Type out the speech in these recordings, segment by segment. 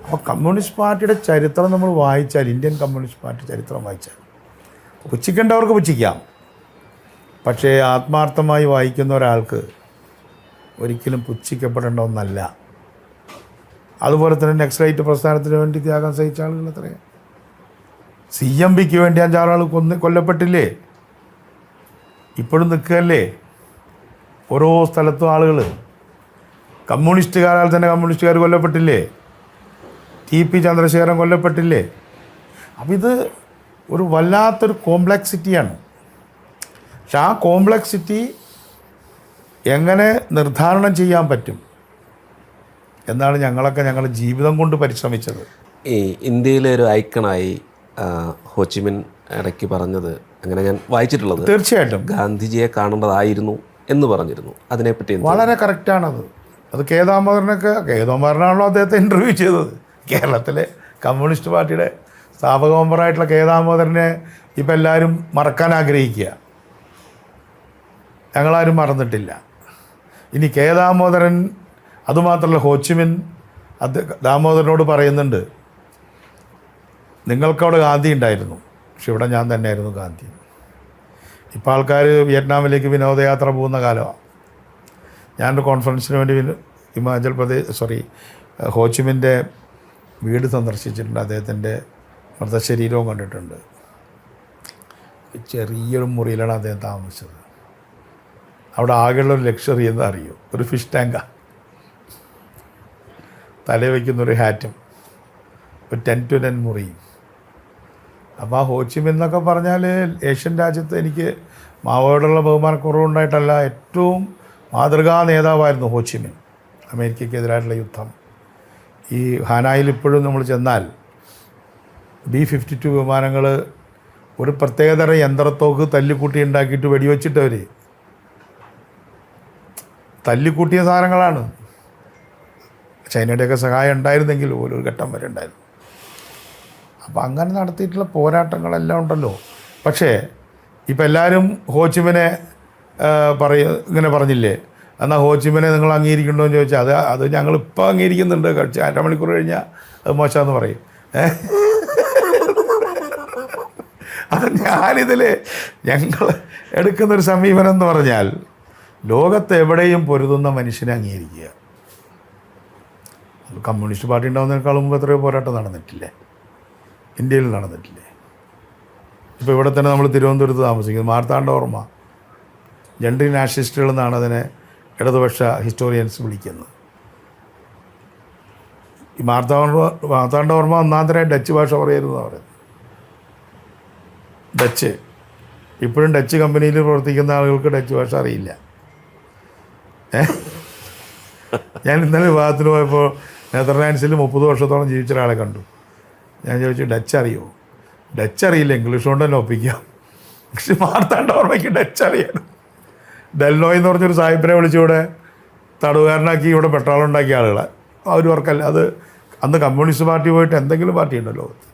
അപ്പോൾ കമ്മ്യൂണിസ്റ്റ് പാർട്ടിയുടെ ചരിത്രം നമ്മൾ വായിച്ചാൽ, ഇന്ത്യൻ കമ്മ്യൂണിസ്റ്റ് പാർട്ടി ചരിത്രം വായിച്ചാൽ, പുച്ഛിക്കേണ്ടവർക്ക് പുച്ഛിക്കാം, പക്ഷേ ആത്മാർത്ഥമായി വായിക്കുന്ന ഒരാൾക്ക് ഒരിക്കലും പുച്ഛിക്കപ്പെടേണ്ട ഒന്നല്ല. അതുപോലെ തന്നെ നക്സലൈറ്റ് പ്രസ്ഥാനത്തിന് വേണ്ടി ത്യാഗം സഹിച്ച ആളുകൾ എത്രയാണ്. CMBക്ക് വേണ്ടി 5-6 ആൾ കൊല്ലപ്പെട്ടില്ലേ? ഇപ്പോഴും നിൽക്കുകയല്ലേ ഓരോ സ്ഥലത്തും ആളുകൾ. കമ്മ്യൂണിസ്റ്റുകാരാൽ തന്നെ കമ്മ്യൂണിസ്റ്റുകാർ കൊല്ലപ്പെട്ടില്ലേ? TP ചന്ദ്രശേഖരൻ കൊല്ലപ്പെട്ടില്ലേ? അപ്പം ഇത് ഒരു വല്ലാത്തൊരു കോംപ്ലക്സിറ്റിയാണ്. പക്ഷെ ആ കോംപ്ലക്സിറ്റി എങ്ങനെ നിർദ്ധാരണം ചെയ്യാൻ പറ്റും എന്നാണ് ഞങ്ങളുടെ ജീവിതം കൊണ്ട് പരിശ്രമിച്ചത്. ഈ ഇന്ത്യയിലെ ഒരു ഐക്കണായി ഹോച്ചിമിൻ ഇടയ്ക്ക് പറഞ്ഞത് അങ്ങനെ ഞാൻ വായിച്ചിട്ടുള്ളത്, തീർച്ചയായിട്ടും ഗാന്ധിജിയെ കാണേണ്ടതായിരുന്നു എന്ന് പറഞ്ഞിരുന്നു. അതിനെപ്പറ്റി വളരെ കറക്റ്റാണത്. അത് കേദാമോദരനാണല്ലോ അദ്ദേഹത്തെ ഇൻ്റർവ്യൂ ചെയ്തത്. കേരളത്തിലെ കമ്മ്യൂണിസ്റ്റ് പാർട്ടിയുടെ സ്ഥാപക മെമ്പറായിട്ടുള്ള കേദാമോദരനെ ഇപ്പം എല്ലാവരും മറക്കാൻ ആഗ്രഹിക്കുക. ഞങ്ങളാരും മറന്നിട്ടില്ല. ഇനി കേദാമോദരൻ, അതുമാത്രമല്ല ഹോച്ചിമിൻ ദാമോദരനോട് പറയുന്നുണ്ട്, നിങ്ങൾക്കവിടെ ഗാന്ധി ഉണ്ടായിരുന്നു, പക്ഷെ ഇവിടെ ഞാൻ തന്നെയായിരുന്നു ഗാന്ധി. ഇപ്പോൾ ആൾക്കാർ വിയറ്റ്നാമിലേക്ക് വിനോദയാത്ര പോകുന്ന കാലമാണ്. ഞാനൊരു കോൺഫറൻസിന് വേണ്ടി ഹിമാചൽ പ്രദേശ് ഹോച്ചിമിൻ്റെ വീട് സന്ദർശിച്ചിട്ടുണ്ട്. അദ്ദേഹത്തിൻ്റെ മൃതശരീരവും കണ്ടിട്ടുണ്ട്. ചെറിയൊരു മുറിയിലാണ് അദ്ദേഹം താമസിച്ചത്. അവിടെ ആകെയുള്ളൊരു ലക്ഷറി എന്താ അറിയോ? ഒരു ഫിഷ് ടാങ്കാണ്, തലയിൽ വയ്ക്കുന്നൊരു ഹാറ്റും, ഒരു 10 to 10 മുറിയും. അപ്പോൾ ആ ഹോച്ചിമിൻ എന്നൊക്കെ പറഞ്ഞാൽ ഏഷ്യൻ രാജ്യത്ത് എനിക്ക് മാവോയോടുള്ള ബഹുമാനക്കുറവുണ്ടായിട്ടല്ല, ഏറ്റവും മാതൃകാ നേതാവായിരുന്നു ഹോച്ചിമിൻ. അമേരിക്കയ്ക്കെതിരായിട്ടുള്ള യുദ്ധം, ഈ ഹാനായിൽ ഇപ്പോഴും നമ്മൾ ചെന്നാൽ B-52 വിമാനങ്ങൾ ഒരു പ്രത്യേകതരം യന്ത്രത്തോക്ക് തല്ലിക്കൂട്ടി ഉണ്ടാക്കിയിട്ട് വെടിവെച്ചിട്ടവർ തല്ലിക്കൂട്ടിയ സാധനങ്ങളാണ്. ചൈനയുടെയൊക്കെ സഹായം ഉണ്ടായിരുന്നെങ്കിൽ പോലും ഒരു ഘട്ടം വരെ ഉണ്ടായിരുന്നു. അപ്പോൾ അങ്ങനെ നടത്തിയിട്ടുള്ള പോരാട്ടങ്ങളെല്ലാം ഉണ്ടല്ലോ. പക്ഷേ ഇപ്പം എല്ലാവരും ഹോച്ചിമിനെ ഇങ്ങനെ പറഞ്ഞില്ലേ, എന്നാൽ ഹോച്ചിമിനെ നിങ്ങൾ അംഗീകരിക്കണ്ടോ എന്ന് ചോദിച്ചാൽ അത് ഞങ്ങളിപ്പോൾ അംഗീകരിക്കുന്നുണ്ട്, കഴിച്ച് 1/2 മണിക്കൂർ കഴിഞ്ഞാൽ അത് മോശമെന്ന് പറയും. അത് ഞങ്ങൾ എടുക്കുന്നൊരു സമീപനം എന്ന് പറഞ്ഞാൽ, ലോകത്ത് എവിടെയും പൊരുതുന്ന മനുഷ്യനെ അംഗീകരിക്കുക. കമ്മ്യൂണിസ്റ്റ് പാർട്ടി ഉണ്ടാകുന്നതിനേക്കാൾ മുമ്പ് എത്രയോ പോരാട്ടം നടന്നിട്ടില്ലേ? ഇന്ത്യയിൽ നടന്നിട്ടില്ലേ? ഇപ്പോൾ ഇവിടെ തന്നെ നമ്മൾ തിരുവനന്തപുരത്ത് താമസിക്കുന്നത് മാർത്താണ്ഡവർമ്മ, ജനറൽ നാഷണലിസ്റ്റുകൾ എന്നാണ് അതിനെ ഇടതുപക്ഷ ഹിസ്റ്റോറിയൻസ് വിളിക്കുന്നത്. ഈ മാർത്താണ്ഡവർമ്മ ഒന്നാന്തരം ഡച്ച് ഭാഷ പറയുന്നത് പറയുന്നത്. ഡച്ച് ഇപ്പോഴും ഡച്ച് കമ്പനിയിൽ പ്രവർത്തിക്കുന്ന ആളുകൾക്ക് ഡച്ച് ഭാഷ അറിയില്ല. ഞാൻ ഇന്നലെ വിവാഹത്തിന് പോയപ്പോൾ നെതർലാൻഡ്സിൽ 30 വർഷത്തോളം ജീവിച്ച ഒരാളെ കണ്ടു. ഞാൻ ചോദിച്ചു, ഡച്ച് അറിയുമോ? ഡച്ച് അറിയില്ല, ഇംഗ്ലീഷ് കൊണ്ട് തന്നെ ഒപ്പിക്കാം. പക്ഷെ മാർത്താണ്ഡവർമ്മയ്ക്ക് ഡച്ച് അറിയാം. ഡെൽനോയ് എന്ന് പറഞ്ഞൊരു സാഹിബിനെ വിളിച്ചിവിടെ തടവുകാരനാക്കി ഇവിടെ പെട്രോളുണ്ടാക്കിയ ആളുകളെ അവർക്കല്ല. അത് അന്ന് കമ്മ്യൂണിസ്റ്റ് പാർട്ടി പോയിട്ട് എന്തെങ്കിലും പാർട്ടി ഉണ്ടോ ലോകത്ത്?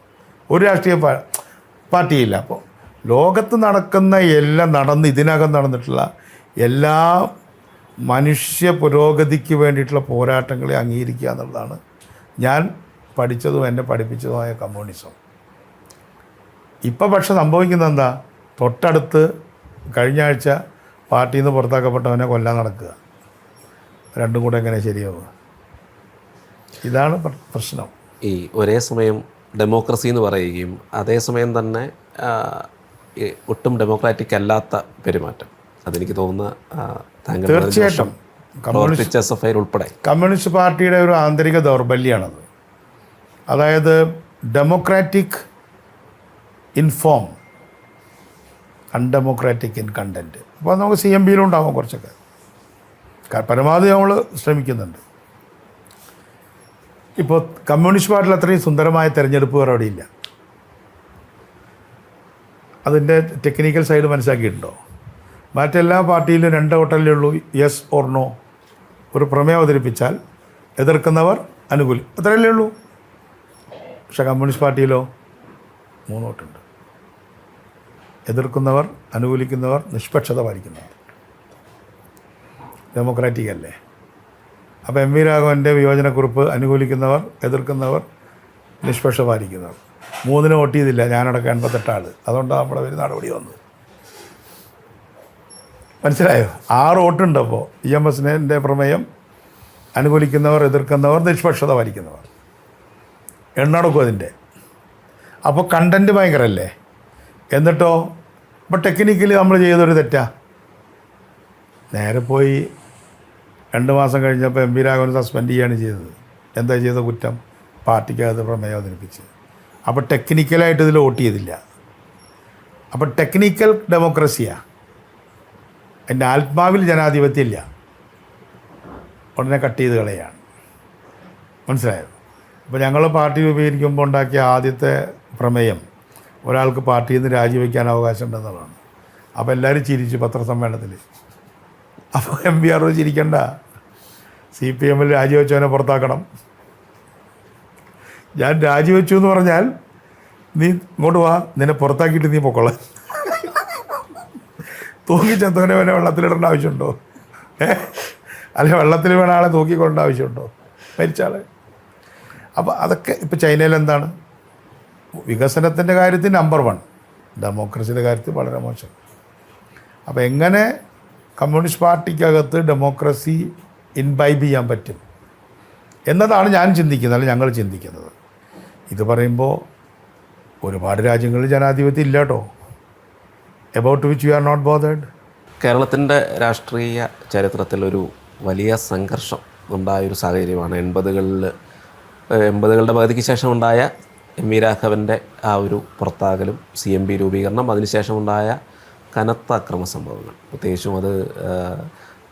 ഒരു രാഷ്ട്രീയ പാർട്ടിയില്ല. അപ്പോൾ ലോകത്ത് നടക്കുന്ന എല്ലാം ഇതിനകം നടന്നിട്ടുള്ള എല്ലാ മനുഷ്യ പുരോഗതിക്ക് വേണ്ടിയിട്ടുള്ള പോരാട്ടങ്ങളെ അംഗീകരിക്കുക എന്നുള്ളതാണ് ഞാൻ പഠിച്ചതും എന്നെ പഠിപ്പിച്ചതുമായ കമ്മ്യൂണിസം. ഇപ്പം പക്ഷെ സംഭവിക്കുന്നത് എന്താ? തൊട്ടടുത്ത് കഴിഞ്ഞ ആഴ്ച പാർട്ടിയിൽ നിന്ന് പുറത്താക്കപ്പെട്ടവനെ കൊല്ലാൻ നടക്കുക. രണ്ടും കൂടെ എങ്ങനെ ശരിയാവുക? ഇതാണ് പ്രശ്നം. ഈ ഒരേ സമയം ഡെമോക്രസി എന്ന് പറയുകയും അതേസമയം തന്നെ ഒട്ടും ഡെമോക്രാറ്റിക് അല്ലാത്ത പെരുമാറ്റം, അതെനിക്ക് തോന്നുന്ന തീർച്ചയായിട്ടും ഉൾപ്പെടെ കമ്മ്യൂണിസ്റ്റ് പാർട്ടിയുടെ ഒരു ആന്തരിക ദൗർബല്യമാണത്. അതായത് democratic in form, undemocratic in content. അപ്പോൾ നമുക്ക് CMBയിലും ഉണ്ടാകും കുറച്ചൊക്കെ. പരമാവധി നമ്മൾ ശ്രമിക്കുന്നുണ്ട്. ഇപ്പോൾ കമ്മ്യൂണിസ്റ്റ് പാർട്ടിയിൽ അത്രയും സുന്ദരമായ തിരഞ്ഞെടുപ്പുകൾ അവിടെ ഇല്ല. അതിൻ്റെ ടെക്നിക്കൽ സൈഡ് മനസ്സിലാക്കിയിട്ടുണ്ടോ? മറ്റെല്ലാ പാർട്ടിയിലും 2 വോട്ടല്ലേ ഉള്ളൂ, യെസ് ഓർ നോ. ഒരു പ്രമേയം അവതരിപ്പിച്ചാൽ എതിർക്കുന്നവർ അനുകൂലി, അത്രയല്ലേ ഉള്ളൂ. പക്ഷേ കമ്മ്യൂണിസ്റ്റ് പാർട്ടിയിലോ 3 വോട്ടുണ്ട്. എതിർക്കുന്നവർ, അനുകൂലിക്കുന്നവർ, നിഷ്പക്ഷത പാലിക്കുന്നവർ. ഡെമോക്രാറ്റിക് അല്ലേ? അപ്പോൾ എം വി രാഘവൻ്റെ വിയോജനക്കുറിപ്പ് അനുകൂലിക്കുന്നവർ, എതിർക്കുന്നവർ, നിഷ്പക്ഷ പാലിക്കുന്നവർ, 3 വോട്ട് ചെയ്തില്ല. ഞാനടക്കം 88 ആൾ. അതുകൊണ്ടാണ് നമ്മുടെ ഒരു നടപടി വന്നത്. മനസ്സിലായോ? 6 വോട്ടുണ്ട്. അപ്പോൾ EMSൻ്റെ പ്രമേയം അനുകൂലിക്കുന്നവർ, എതിർക്കുന്നവർ, നിഷ്പക്ഷത പാലിക്കുന്നവർ എണ്ണടക്കും അതിൻ്റെ. അപ്പോൾ കണ്ടൻറ്റ് ഭയങ്കരമല്ലേ? എന്നിട്ടോ ഇപ്പോൾ ടെക്നിക്കലി നമ്മൾ ചെയ്തൊരു തെറ്റാ. നേരെ പോയി 2 മാസം കഴിഞ്ഞപ്പോൾ എം വി രാഘവൻ സസ്പെൻഡ് ചെയ്യുകയാണ് ചെയ്തത്. എന്താ ചെയ്ത കുറ്റം? പാർട്ടിക്കകത്ത് പ്രമേയം അവതരിപ്പിച്ച്. അപ്പോൾ ടെക്നിക്കലായിട്ട് ഇതിൽ വോട്ട് ചെയ്തില്ല. അപ്പോൾ ടെക്നിക്കൽ ഡെമോക്രസിയാണ്. എൻ്റെ ആത്മാവിൽ ജനാധിപത്യം ഇല്ല. ഉടനെ കട്ട് ചെയ്ത് കളയാണ്. മനസ്സിലായോ? അപ്പോൾ ഞങ്ങൾ പാർട്ടി രൂപീകരിക്കുമ്പോൾ ഉണ്ടാക്കിയ ആദ്യത്തെ പ്രമേയം ഒരാൾക്ക് പാർട്ടിയിൽ നിന്ന് രാജിവെക്കാൻ അവകാശം ഉണ്ടെന്നുള്ളതാണ്. അപ്പോൾ എല്ലാവരും ചിരിച്ചു പത്രസമ്മേളനത്തിൽ. അപ്പോൾ MVR ചിരിക്കണ്ട, CPM രാജിവെച്ചവനെ പുറത്താക്കണം. ഞാൻ രാജിവെച്ചു എന്ന് പറഞ്ഞാൽ നീ ഇങ്ങോട്ട് വാ, നിന്നെ പുറത്താക്കിയിട്ട് നീ പൊക്കോളാം. തൂക്കിച്ചെത്തവനെ വേണേൽ വെള്ളത്തിലിടേണ്ട ആവശ്യമുണ്ടോ? അല്ലെ വെള്ളത്തിൽ വേണ ആളെ തൂക്കിക്കൊണ്ട ആവശ്യമുണ്ടോ? മരിച്ചാളെ. അപ്പോൾ അതൊക്കെ ഇപ്പോൾ ചൈനയിൽ എന്താണ്? വികസനത്തിൻ്റെ കാര്യത്തിൽ നമ്പർ 1, ഡെമോക്രസിയുടെ കാര്യത്തിൽ വളരെ മോശം. അപ്പോൾ എങ്ങനെ കമ്മ്യൂണിസ്റ്റ് പാർട്ടിക്കകത്ത് ഡെമോക്രസി ഇൻബൈബ് ചെയ്യാൻ പറ്റും എന്നതാണ് ഞാൻ ചിന്തിക്കുന്നത്, അല്ലെങ്കിൽ ഞങ്ങൾ ചിന്തിക്കുന്നത്. ഇത് പറയുമ്പോൾ ഒരുപാട് രാജ്യങ്ങളിൽ ജനാധിപത്യം ഇല്ല കേട്ടോ. About which you are not bothered. കേരളത്തിൻ്റെ രാഷ്ട്രീയ ചരിത്രത്തിലൊരു വലിയ സംഘർഷം ഉണ്ടായൊരു സാഹചര്യമാണ് 80കളുടെ പകുതിക്ക് ശേഷം ഉണ്ടായ എം വി രാഘവൻ്റെ ആ ഒരു പുറത്താകലും CMP രൂപീകരണം, അതിനുശേഷമുണ്ടായ കനത്ത അക്രമ സംഭവങ്ങൾ, പ്രത്യേകിച്ചും അത്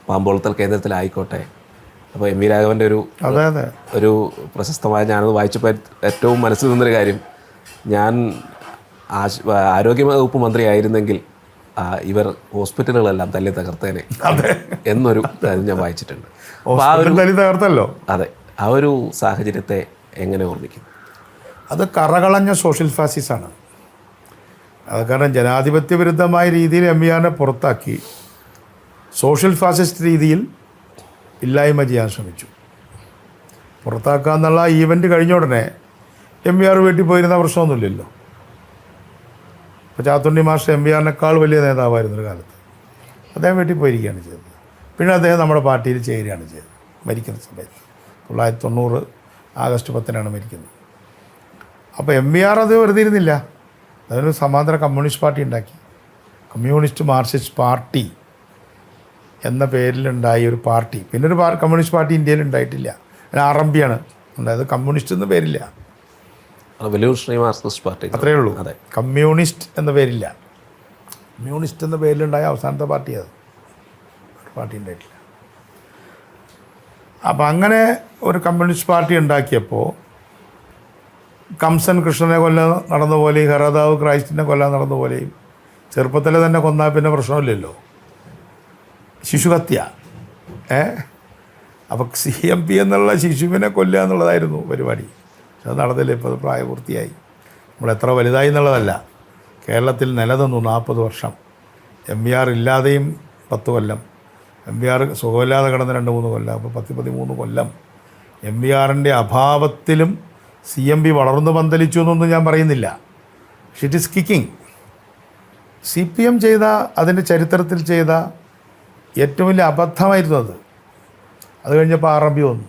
പാമ്പോളത്തൽ കേന്ദ്രത്തിലായിക്കോട്ടെ. അപ്പോൾ എം വി രാഘവൻ്റെ ഒരു പ്രശസ്തമായ, ഞാനത് വായിച്ചപ്പോൾ ഏറ്റവും മനസ്സിൽ നിന്നൊരു കാര്യം, ഞാൻ ആരോഗ്യവകുപ്പ് മന്ത്രിയായിരുന്നെങ്കിൽ ഇവർ ഹോസ്പിറ്റലുകളെല്ലാം തല്ലി തകർത്തേനെ എന്നൊരു കാര്യം ഞാൻ വായിച്ചിട്ടുണ്ട്. തകർത്തല്ലോ. അതെ, ആ ഒരു സാഹചര്യത്തെ എങ്ങനെ ഓർമ്മിക്കും? അത് കറകളഞ്ഞ സോഷ്യൽ ഫാസിസാണ്. അത് കാരണം ജനാധിപത്യ വിരുദ്ധമായ രീതിയിൽ MVRനെ പുറത്താക്കി സോഷ്യൽ ഫാസിസ്റ്റ് രീതിയിൽ ഇല്ലായ്മ ചെയ്യാൻ ശ്രമിച്ചു. പുറത്താക്കുക എന്നുള്ള ഈവൻറ്റ് കഴിഞ്ഞ ഉടനെ MVR വീട്ടിൽ പോയിരുന്ന പ്രശ്നമൊന്നുമില്ലല്ലോ. ഇപ്പോൾ ചാത്തുണ്ണി മാസ്റ്റർ MVRനേക്കാൾ വലിയ നേതാവായിരുന്നൊരു കാലത്ത്. അദ്ദേഹം വീട്ടിൽ പോയിരിക്കുകയാണ് ചെയ്തത്. പിന്നെ അദ്ദേഹം നമ്മുടെ പാർട്ടിയിൽ ചേരുകയാണ് ചെയ്തത് മരിക്കുന്ന സമയത്ത്. 1990 ആഗസ്റ്റ് 10 മരിക്കുന്നത്. അപ്പോൾ MVR അത് വെറുതെ ഇരുന്നില്ല. അതൊരു സമാന്തര കമ്മ്യൂണിസ്റ്റ് പാർട്ടി ഉണ്ടാക്കി. കമ്മ്യൂണിസ്റ്റ് മാർക്സിസ്റ്റ് പാർട്ടി എന്ന പേരിലുണ്ടായ ഒരു പാർട്ടി. പിന്നെ ഒരു കമ്മ്യൂണിസ്റ്റ് പാർട്ടി ഇന്ത്യയിൽ ഉണ്ടായിട്ടില്ല. RMPയാണ് ഉണ്ടായത്. കമ്മ്യൂണിസ്റ്റ് എന്ന പേരില്ല. മാർക്സിസ്റ്റ് പാർട്ടി അത്രയേ ഉള്ളൂ. അതെ, കമ്മ്യൂണിസ്റ്റ് എന്ന പേരില്ല. കമ്മ്യൂണിസ്റ്റ് എന്ന പേരിലുണ്ടായ അവസാനത്തെ പാർട്ടി അത്. ഒരു പാർട്ടി ഉണ്ടായിട്ടില്ല. അപ്പം അങ്ങനെ ഒരു കമ്മ്യൂണിസ്റ്റ് പാർട്ടി ഉണ്ടാക്കിയപ്പോൾ കംസൻ കൃഷ്ണനെ കൊല്ലാൻ നടന്ന പോലെയും ഹെറോദാവ് ക്രൈസ്റ്റിനെ കൊല്ലാൻ നടന്ന പോലെയും ചെറുപ്പത്തിലെ തന്നെ കൊന്നാൽ പിന്നെ പ്രശ്നമില്ലല്ലോ. ശിശുഹത്യ. അപ്പോൾ CMP എന്നുള്ള ശിശുവിനെ കൊല്ലുക എന്നുള്ളതായിരുന്നു പരിപാടി. പക്ഷെ അത് നടന്നില്ല. ഇപ്പോൾ അത് പ്രായപൂർത്തിയായി. നമ്മൾ എത്ര വലുതായി എന്നുള്ളതല്ല. കേരളത്തിൽ നിലനിന്നു 40 വർഷം. MVR ഇല്ലാതെയും 10 കൊല്ലം, MVR സുഖമില്ലാതെ കിടന്ന് 2-3 കൊല്ലം, അപ്പോൾ 10-13 കൊല്ലം. MVRൻ്റെ അഭാവത്തിലും CMP വളർന്നു പന്തലിച്ചു എന്നൊന്നും ഞാൻ പറയുന്നില്ല. It is kicking. CPM ചെയ്ത, അതിൻ്റെ ചരിത്രത്തിൽ ചെയ്ത ഏറ്റവും വലിയ അബദ്ധമായിരുന്നു അത്. അത് കഴിഞ്ഞപ്പോൾ RMP വന്നു.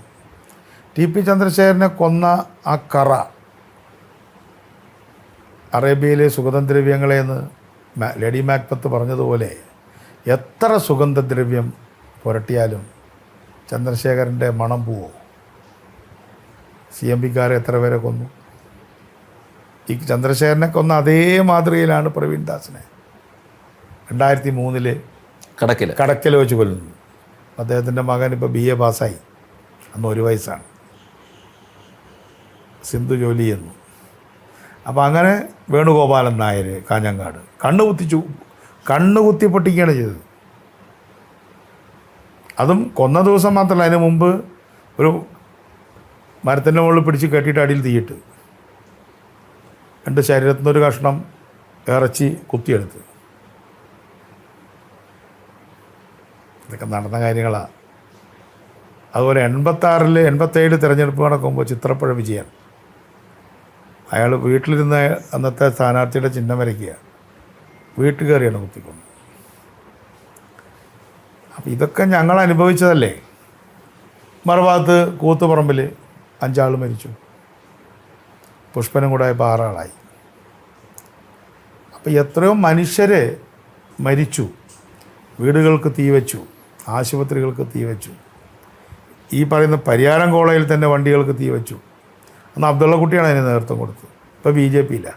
TP ചന്ദ്രശേഖരനെ കൊന്ന ആ കറ, അറേബ്യയിലെ സുഗന്ധദ്രവ്യങ്ങളെന്ന് ലേഡി മാക്ബത്ത് പറഞ്ഞതുപോലെ എത്ര സുഗന്ധദ്രവ്യം പുരട്ടിയാലും ചന്ദ്രശേഖരൻ്റെ മണം പോവോ? CMPക്കാരെ എത്ര പേരെ കൊന്നു? ഈ ചന്ദ്രശേഖരനെ കൊന്ന അതേ മാതൃകയിലാണ് പ്രവീൺ ദാസിനെ 2003 കടക്കൽ വെച്ച് കൊല്ലുന്നു. അദ്ദേഹത്തിൻ്റെ മകൻ ഇപ്പോൾ BA പാസ്സായി. അന്ന് 1 വയസ്സാണ്. സിന്ധു ജോലി ചെയ്യുന്നു. അപ്പോൾ അങ്ങനെ വേണുഗോപാലൻ നായർ കാഞ്ഞങ്ങാട് കണ്ണ് കുത്തി പൊട്ടിക്കുകയാണ് ചെയ്തത്. അതും കൊന്ന ദിവസം മാത്രമല്ല, അതിന് മുമ്പ് ഒരു മരത്തിൻ്റെ മുകളിൽ പിടിച്ച് കെട്ടിയിട്ട് അടിയിൽ തീയിട്ട് എൻ്റെ ശരീരത്തിൽ നിന്നൊരു കഷ്ണം ഇറച്ചി കുത്തിയെടുത്ത്. ഇതൊക്കെ നടന്ന കാര്യങ്ങളാണ്. അതുപോലെ 87 തിരഞ്ഞെടുപ്പ് നടക്കുമ്പോൾ ചിത്രപ്പുഴ വിജയൻ അയാൾ വീട്ടിലിരുന്ന് അന്നത്തെ സ്ഥാനാർത്ഥിയുടെ ചിഹ്നം വരയ്ക്കുക, വീട്ടിൽ കയറിയാണ് കുത്തിക്കൊണ്ടു. അപ്പോൾ ഇതൊക്കെ ഞങ്ങൾ അനുഭവിച്ചതല്ലേ. മറുഭാഗത്ത് കൂത്തുപറമ്പിൽ 5 ആൾ മരിച്ചു, പുഷ്പനും കൂടെ ആയപ്പോൾ 6 ആളായി. അപ്പോൾ എത്രയോ മനുഷ്യർ മരിച്ചു, വീടുകൾക്ക് തീ വെച്ചു, ആശുപത്രികൾക്ക് തീ വെച്ചു, ഈ പറയുന്ന പരിയാരം കോളേജിൽ തന്നെ വണ്ടികൾക്ക് തീ വെച്ചു. അന്ന് അബ്ദുള്ള കുട്ടിയാണ് അതിന് നേതൃത്വം കൊടുത്തത്. ഇപ്പോൾ BJP ഇല്ല,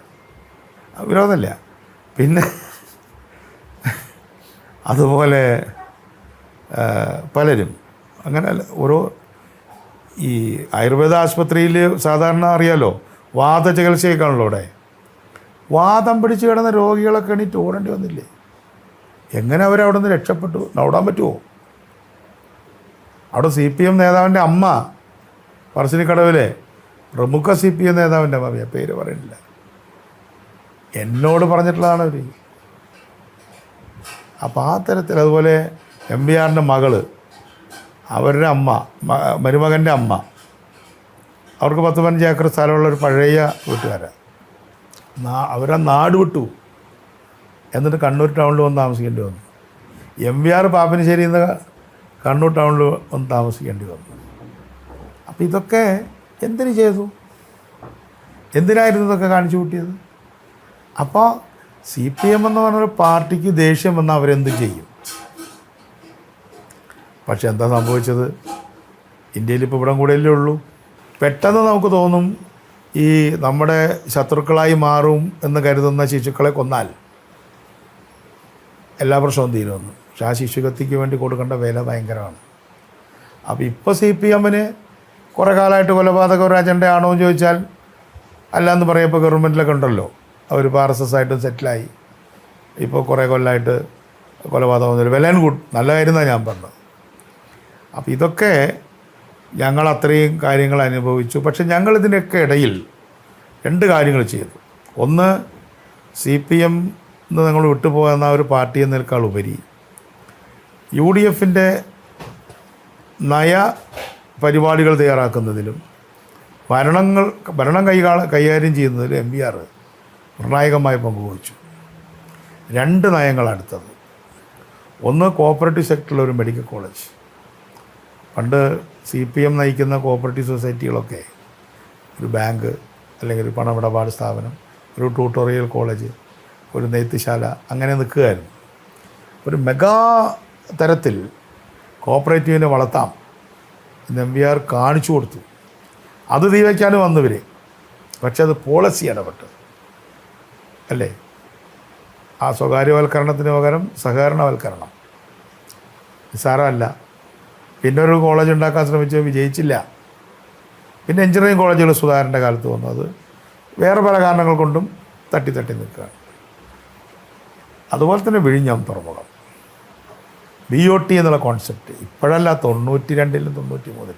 വിരോധമില്ല. പിന്നെ അതുപോലെ പലരും അങ്ങനെ ഓരോ ഈ ആയുർവേദ ആശുപത്രിയിൽ സാധാരണ അറിയാലോ, വാത ചികിത്സയൊക്കെയാണല്ലോ അവിടെ. വാദം പിടിച്ച് കിടന്ന രോഗികളൊക്കെ എണീറ്റ് ഓടേണ്ടി വന്നില്ലേ? എങ്ങനെ അവരവിടെ നിന്ന് രക്ഷപ്പെട്ടു? ഓടാൻ പറ്റുമോ? അവിടെ CPM നേതാവിൻ്റെ അമ്മ പറശ്ശിനിക്കടവിലെ പ്രമുഖ CPM നേതാവിൻ്റെ അമ്മ, പേര് പറയുന്നില്ല, എന്നോട് പറഞ്ഞിട്ടുള്ളതാണ് അവർ. അപ്പോൾ ആ തരത്തിൽ. അതുപോലെ MVRൻ്റെ മകള്, അവരുടെ അമ്മ, മരുമകൻ്റെ അമ്മ, അവർക്ക് 10-15 ഏക്കർ സ്ഥലമുള്ളൊരു പഴയ വീട്ടുകാരാണ്. അവരെ നാട് വിട്ടു, എന്നിട്ട് കണ്ണൂർ ടൗണിൽ വന്ന് താമസിക്കേണ്ടി വന്നു. MVR പാപ്പനശ്ശേരിയിൽ നിന്ന് കണ്ണൂർ ടൗണിൽ വന്ന് താമസിക്കേണ്ടി വന്നു. അപ്പോൾ ഇതൊക്കെ എന്തിനു ചെയ്തു? എന്തിനായിരുന്നു ഇതൊക്കെ കാണിച്ചു കൂട്ടിയത്? അപ്പോൾ CPM എന്ന് പറഞ്ഞൊരു പാർട്ടിക്ക് ദേഷ്യം വന്നാൽ അവരെന്ത് ചെയ്യും? പക്ഷെ എന്താ സംഭവിച്ചത്? ഇന്ത്യയിൽ ഇപ്പോൾ ഇവിടം കൂടെയല്ലേ ഉള്ളൂ. പെട്ടെന്ന് നമുക്ക് തോന്നും ഈ നമ്മുടെ ശത്രുക്കളായി മാറും എന്ന് കരുതുന്ന ശിശുക്കളെ കൊന്നാൽ എല്ലാ പ്രശ്നവും തീരുമെന്ന്. പക്ഷെ ആ ശിശുകത്തിക്ക് വേണ്ടി കൊടുക്കേണ്ട വില ഭയങ്കരമാണ്. അപ്പോൾ ഇപ്പോൾ CPMന് കുറേ കാലമായിട്ട് കൊലപാതക ഒരു അജണ്ടയാണോ എന്ന് ചോദിച്ചാൽ അല്ലാന്ന് പറയാം. ഇപ്പോൾ ഗവൺമെൻറ്റിലൊക്കെ ഉണ്ടല്ലോ, അവർ RSS ആയിട്ടും സെറ്റിലായി. ഇപ്പോൾ കുറേ കൊല്ലമായിട്ട് കൊലപാതകം വെൽ ആൻഡ് ഗുഡ്, നല്ല കാര്യം എന്നാണ് ഞാൻ പറഞ്ഞത്. അപ്പോൾ ഇതൊക്കെ ഞങ്ങൾ അത്രയും കാര്യങ്ങൾ അനുഭവിച്ചു. പക്ഷെ ഞങ്ങളിതിൻ്റെയൊക്കെ ഇടയിൽ 2 കാര്യങ്ങൾ ചെയ്തു. ഒന്ന്, CPM നിങ്ങൾ വിട്ടുപോകുന്ന ഒരു പാർട്ടി എന്നതിനേക്കാൾ ഉപരി UDFൻ്റെ നയ പരിപാടികൾ തയ്യാറാക്കുന്നതിലും ഭരണം കൈകാര്യം ചെയ്യുന്നതിലും MVR നിർണായകമായി പങ്കുവച്ചു. 2 നയങ്ങളടുത്തത്. ഒന്ന്, കോപ്പറേറ്റീവ് സെക്ടറിലൊരു മെഡിക്കൽ കോളേജ്. പണ്ട് CPM നയിക്കുന്ന കോപ്പറേറ്റീവ് സൊസൈറ്റികളൊക്കെ ഒരു ബാങ്ക് അല്ലെങ്കിൽ ഒരു പണമിടപാട് സ്ഥാപനം, ഒരു ട്യൂട്ടോറിയൽ കോളേജ്, ഒരു നെയ്ത്തുശാല, അങ്ങനെ നിൽക്കുകയായിരുന്നു. ഒരു മെഗാ തരത്തിൽ കോപ്പറേറ്റീവിനെ വളർത്താം എന്ന് MVR കാണിച്ചു കൊടുത്തു. അത് തീവയ്ക്കാനും വന്നവർ. പക്ഷെ അത് പോളിസി ഇടപെട്ട് അല്ലേ? ആ സ്വകാര്യവൽക്കരണത്തിന് പകരം സഹകരണവൽക്കരണം നിസ്സാരമല്ല. പിന്നെ ഒരു കോളേജ് ഉണ്ടാക്കാൻ ശ്രമിച്ച് വിജയിച്ചില്ല. പിന്നെ എഞ്ചിനീയറിംഗ് കോളേജുകൾ സുധാകരൻ്റെ കാലത്ത് വന്നത് വേറെ പല കാരണങ്ങൾ കൊണ്ടും തട്ടി നിൽക്കുകയാണ്. അതുപോലെ തന്നെ വിഴിഞ്ഞം തുറമുഖം, BOT എന്നുള്ള കോൺസെപ്റ്റ് ഇപ്പോഴല്ല, 92-ലും 93-ലും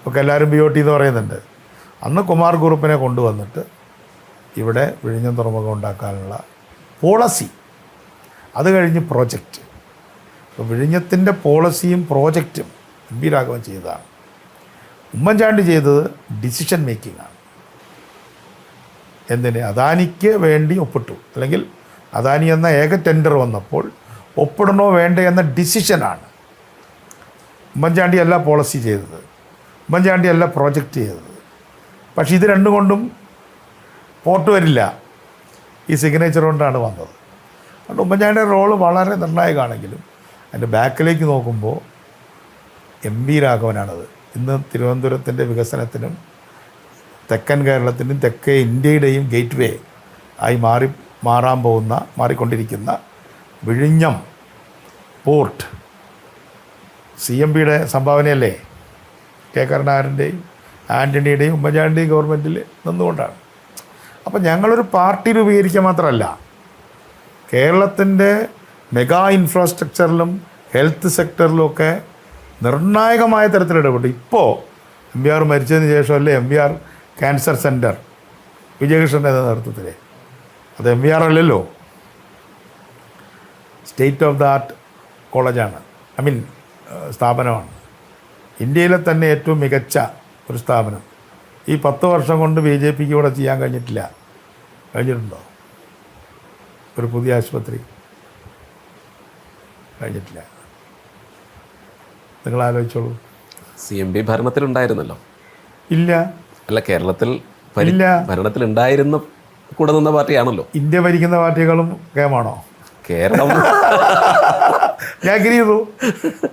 ഒക്കെ എല്ലാവരും BOT എന്ന് പറയുന്നുണ്ട്. അന്ന് കുമാർ ഗ്രൂപ്പിനെ കൊണ്ടുവന്നിട്ട് ഇവിടെ വിഴിഞ്ഞം തുറമുഖം ഉണ്ടാക്കാനുള്ള പോളിസി, അത് കഴിഞ്ഞ് പ്രോജക്റ്റ്. അപ്പോൾ വിഴിഞ്ഞത്തിൻ്റെ പോളിസിയും പ്രോജക്റ്റും MV രാഘവൻ ചെയ്തതാണ്. ഉമ്മൻചാണ്ടി ചെയ്തത് ഡിസിഷൻ മേക്കിംഗ് ആണ്. എന്തിന്? അദാനിക്ക് വേണ്ടി ഒപ്പിട്ടു, അല്ലെങ്കിൽ അദാനി എന്ന ഏക ടെൻഡർ വന്നപ്പോൾ ഒപ്പിടണോ വേണ്ടേ എന്ന ഡിസിഷനാണ്. ഉമ്മൻചാണ്ടി അല്ല പോളിസി ചെയ്തത്, ഉമ്മൻചാണ്ടി അല്ല പ്രോജക്റ്റ് ചെയ്തത്. പക്ഷേ ഇത് 2 കൊണ്ടും പോട്ട് വരില്ല, ഈ സിഗ്നേച്ചർ കൊണ്ടാണ് വന്നത്. അതുകൊണ്ട് ഉമ്മൻചാണ്ടിയുടെ റോള് വളരെ നിർണായകമാണെങ്കിലും അതിൻ്റെ ബാക്കിലേക്ക് നോക്കുമ്പോൾ MV രാഘവനാണത് ഇന്ന് തിരുവനന്തപുരത്തിൻ്റെ വികസനത്തിനും തെക്കൻ കേരളത്തിനും തെക്കേ ഇന്ത്യയുടെയും ഗേറ്റ് വേ ആയി മാറിക്കൊണ്ടിരിക്കുന്ന വിഴിഞ്ഞം പോർട്ട് CMBയുടെ സംഭാവനയല്ലേ? കെ കരുണാകരൻ്റെയും ആൻ്റണിയുടെയും ഉമ്മൻചാണ്ടിയുടെയും ഗവൺമെൻറ്റിൽ നിന്നുകൊണ്ടാണ്. അപ്പം ഞങ്ങളൊരു പാർട്ടി രൂപീകരിക്കുക മാത്രമല്ല, കേരളത്തിൻ്റെ മെഗാ ഇൻഫ്രാസ്ട്രക്ചറിലും ഹെൽത്ത് സെക്ടറിലുമൊക്കെ നിർണായകമായ തരത്തിൽ ഇടപെട്ടു. ഇപ്പോൾ MVR മരിച്ചതിന് ശേഷമല്ലേ MVR ക്യാൻസർ സെൻറ്റർ വിജയകൃഷ്ണൻ്റെ നേതൃത്വത്തിൽ. അത് MVR അല്ലല്ലോ, സ്റ്റേറ്റ് ഓഫ് ദ ആർട്ട് കോളേജാണ്, സ്ഥാപനമാണ്. ഇന്ത്യയിലെ തന്നെ ഏറ്റവും മികച്ച ഒരു സ്ഥാപനം ഈ 10 വർഷം കൊണ്ട് BJP ഇവിടെ ചെയ്യാൻ കഴിഞ്ഞിട്ടില്ല. കഴിഞ്ഞിട്ടുണ്ടോ? ഒരു പുതിയ ആശുപത്രി കഴിഞ്ഞിട്ടില്ല. നിങ്ങൾ ആലോചിച്ചോളൂ. CMB ഭരണത്തിലുണ്ടായിരുന്നല്ലോ. ഇല്ല. അല്ല, കേരളത്തിൽ ഇല്ല. ഭരണത്തിലുണ്ടായിരുന്ന കൂടെ നിന്ന പാർട്ടിയാണല്ലോ. ഇന്ത്യ ഭരിക്കുന്ന പാർട്ടികളും കേമാണോ? കേരളം ഞാൻ അഗ്രി ചെയ്തു.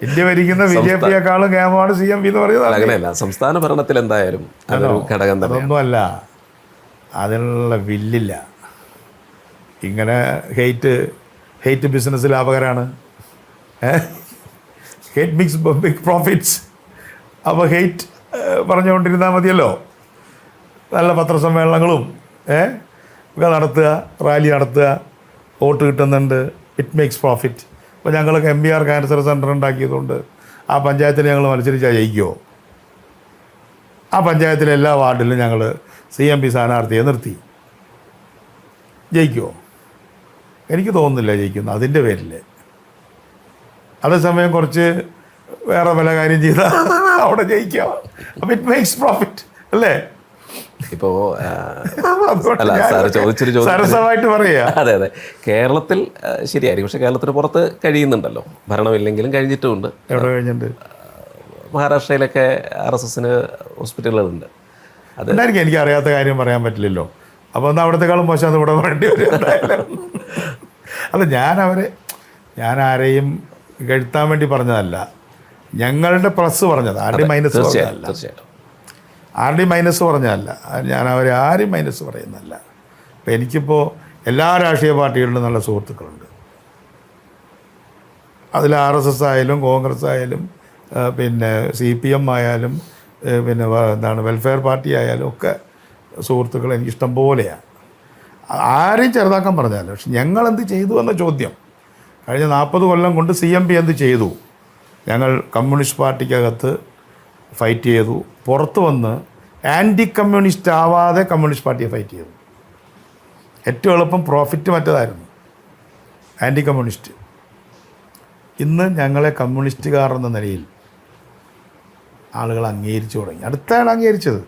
ഇന്ത്യ ഭരിക്കുന്ന BJP-യെക്കാളും കേമാണ് CMB എന്ന് പറയുന്നത്. അങ്ങനെയല്ല, സംസ്ഥാന ഭരണത്തിൽ എന്തായാലും അതൊരു ഘടകം തന്നെ. അതൊന്നുമല്ല, അതിനുള്ള വില്ലില്ല. ഇങ്ങനെ ഹെയ്റ്റ് ബിസിനസ് ലാഭകരമാണ്. Hate makes big profits. അപ്പോൾ ഹെയ്റ്റ് പറഞ്ഞുകൊണ്ടിരുന്നാൽ മതിയല്ലോ. നല്ല പത്രസമ്മേളനങ്ങളും ഒക്കെ നടത്തുക, റാലി നടത്തുക, വോട്ട് കിട്ടുന്നുണ്ട്, ഇറ്റ് മേക്സ് പ്രോഫിറ്റ്. ഇപ്പോൾ ഞങ്ങൾക്ക് MBR ക്യാൻസർ സെൻ്റർ ഉണ്ടാക്കിയതുകൊണ്ട് ആ പഞ്ചായത്തിൽ ഞങ്ങൾ മത്സരിച്ചാൽ ജയിക്കുമോ? ആ പഞ്ചായത്തിലെ എല്ലാ വാർഡിലും ഞങ്ങൾ CMB സ്ഥാനാർത്ഥിയെ നിർത്തി. ജയിക്കുമോ? എനിക്ക് തോന്നുന്നില്ല ജയിക്കുന്നു അതിൻ്റെ പേരിൽ. അതേസമയം കുറച്ച് വേറെ പല കാര്യം ചെയ്താൽ അവിടെ ജയിക്കാം. അപ്പം ഇറ്റ് മേക്സ് പ്രോഫിറ്റ് അല്ലേ? ഇപ്പോ അല്ല, സാറ് ചോദിച്ചൊരു ചോദ്യം സരസമായിട്ട് പറയുക. അതെ അതെ, കേരളത്തിൽ ശരിയായിരിക്കും. പക്ഷെ കേരളത്തിന് പുറത്ത് കഴിയുന്നുണ്ടല്ലോ, ഭരണമില്ലെങ്കിലും കഴിഞ്ഞിട്ടുമുണ്ട്. എവിടെ കഴിഞ്ഞിട്ടുണ്ട്? മഹാരാഷ്ട്രയിലൊക്കെ RSSന് ഹോസ്പിറ്റലുകളുണ്ട്. അത് എന്തായിരിക്കും, എനിക്ക് അറിയാത്ത കാര്യം പറയാൻ പറ്റില്ലല്ലോ. അപ്പോൾ എന്നാൽ അവിടത്തെക്കാളും മോശം അത് ഇവിടെ പറയേണ്ടി വരും. അല്ല, ഞാൻ ആരെയും കെടുത്താൻ വേണ്ടി പറഞ്ഞതല്ല, ഞങ്ങളുടെ പ്ലസ് പറഞ്ഞത്. ആരുടെയും മൈനസ് പറഞ്ഞതല്ല. തീർച്ചയായിട്ടും ആരുടെയും മൈനസ് പറഞ്ഞതല്ല. ഞാൻ അവരെ ആരെയും മൈനസ് പറയുന്നതല്ല. അപ്പോൾ എനിക്കിപ്പോൾ എല്ലാ രാഷ്ട്രീയ പാർട്ടികളിലും നല്ല സുഹൃത്തുക്കളുണ്ട്. അതിൽ RSS ആയാലും കോൺഗ്രസ് ആയാലും പിന്നെ CPM ആയാലും പിന്നെ എന്താണ് വെൽഫെയർ പാർട്ടി ആയാലും ഒക്കെ സുഹൃത്തുക്കൾ എനിക്കിഷ്ടം പോലെയാണ്. ആരെയും ചെറുതാക്കാൻ പറഞ്ഞതല്ല. പക്ഷെ ഞങ്ങളെന്ത് ചെയ്തു എന്ന ചോദ്യം, കഴിഞ്ഞ 40 കൊല്ലം കൊണ്ട് CMB എന്ത് ചെയ്തു? ഞങ്ങൾ കമ്മ്യൂണിസ്റ്റ് പാർട്ടിക്കകത്ത് ഫൈറ്റ് ചെയ്തു, പുറത്ത് വന്ന് ആൻറ്റി കമ്മ്യൂണിസ്റ്റ് ആവാതെ കമ്മ്യൂണിസ്റ്റ് പാർട്ടിയെ ഫൈറ്റ് ചെയ്തു. ഏറ്റവും എളുപ്പം പ്രോഫിറ്റ് മറ്റേതായിരുന്നു, ആൻറ്റി കമ്മ്യൂണിസ്റ്റ്. ഇന്ന് ഞങ്ങളെ കമ്മ്യൂണിസ്റ്റുകാർ എന്ന നിലയിൽ ആളുകൾ അംഗീകരിച്ചു തുടങ്ങി. അടുത്തയാൾ അംഗീകരിച്ചത്.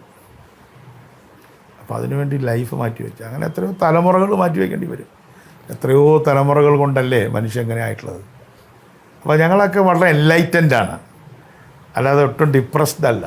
അപ്പോൾ അതിനുവേണ്ടി ലൈഫ് മാറ്റിവെച്ചു. അങ്ങനെ എത്രയോ തലമുറകൾ മാറ്റിവെക്കേണ്ടി വരും. എത്രയോ തലമുറകൾ കൊണ്ടല്ലേ മനുഷ്യൻ എങ്ങനെ ആയിട്ടുള്ളത്. അപ്പോൾ ഞങ്ങളൊക്കെ വളരെ എൻലൈറ്റൻഡാണ്, അല്ലാതെ ഒട്ടും ഡിപ്രസ്ഡ് അല്ല.